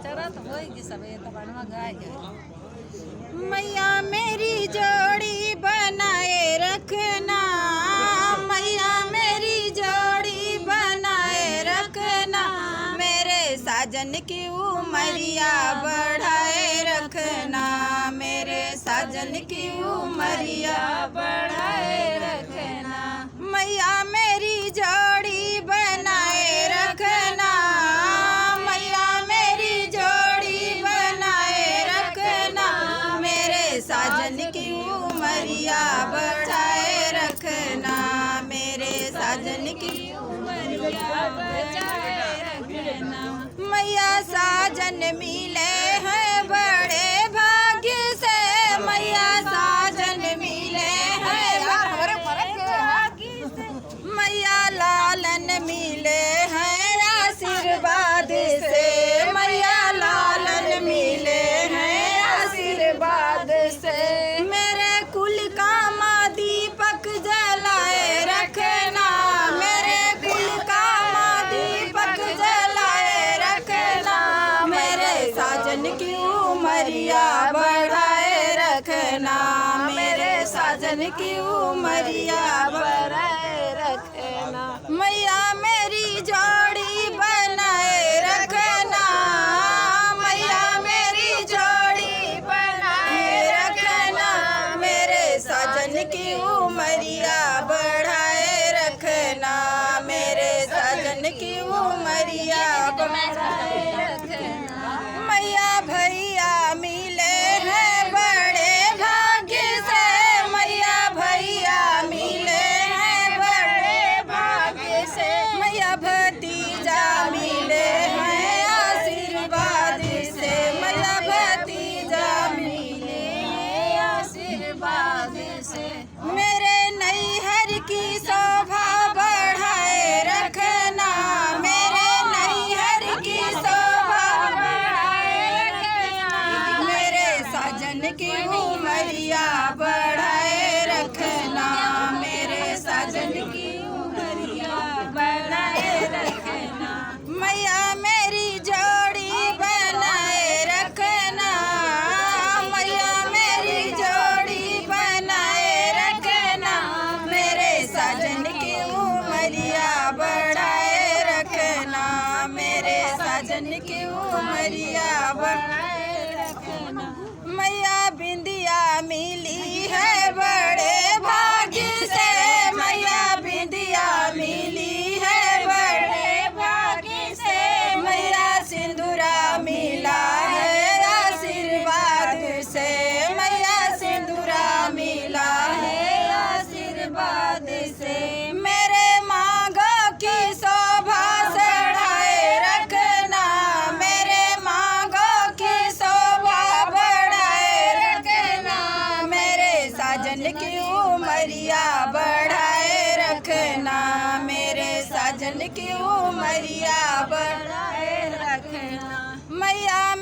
चरा तो होएगी सब ये तो बनवा गाय गए। मैया मेरी जोड़ी बनाए रखना, मैया मेरी जोड़ी बनाए रखना, मेरे साजन की उमरिया बढ़ाए रखना, मेरे साजन की उमरिया बढ़ाए रखना। मैया मेरी जोड़ी बनाए रखना, मैया मेरी जोड़ी बनाए रखना, मेरे साजन की उमरिया बढ़ाए रखना, मेरे साजन की उमरिया बढ़ाए रखना। मैया साजन मिले हैं बड़े भाग्य से, मैया साजन मिले हैं बड़े भाग्य से, मैया लालन मिले हैं आशीर्वाद से, मैया लालन मिले हैं आशीर्वाद से। मेरे कुल का माँ दीपक जलाए रखना, मेरे कुल का माँ दीपक जलाए रखना, मेरे साजन की उमरिया बढ़ाए रखना, मेरे साजन की उमरिया बढ़ाए रखना। मैया मेरी जोड़ी बनाए रखना, मैया मेरी जोड़ी बनाए रखना, मेरे साजन की उमरिया बढ़ाए रखना, मेरे साजन की उमरिया बढ़ाए रखना। मैया भैया मिले हैं बड़े भाग्य से, मैया भैया मिले हैं बड़े भाग्य से, मैया भतीजा मिले हैं आशीर्वाद से, मैया भतीजा मिले हैं आशीर्वाद से। मेरे नैहर की शोभा बढ़ाए रखना, मेरे नैहर की शोभा बढ़ाए रखना, मेरे साजन की उमरिया बढ़ाए रखना, मेरे साजन की उमरिया बढ़ाए रखना। मैया मेरी जोड़ी बनाए रखना, मैया मेरी जोड़ी बनाए रखना, मेरे साजन की उमरिया बढ़ाए रखना, मेरे साजन की उमरिया बढ़ाए रखना। मैया बिंदिया मिली है बड़े भाग्य से, मैया बिंदिया मिली है बड़े भाग्य से, मैया सिंदूरा मिला है आशीर्वाद से, मैया सिंदूरा मिला है आशीर्वाद से। मेरे मांगों की शोभा बढ़ाए रखना, मेरे मांगों की शोभा बढ़ाए रखना, मेरे साजन की उमरिया बढ़ाए रखना, मेरे साजन की उमरिया बढ़ाए रखना। मैया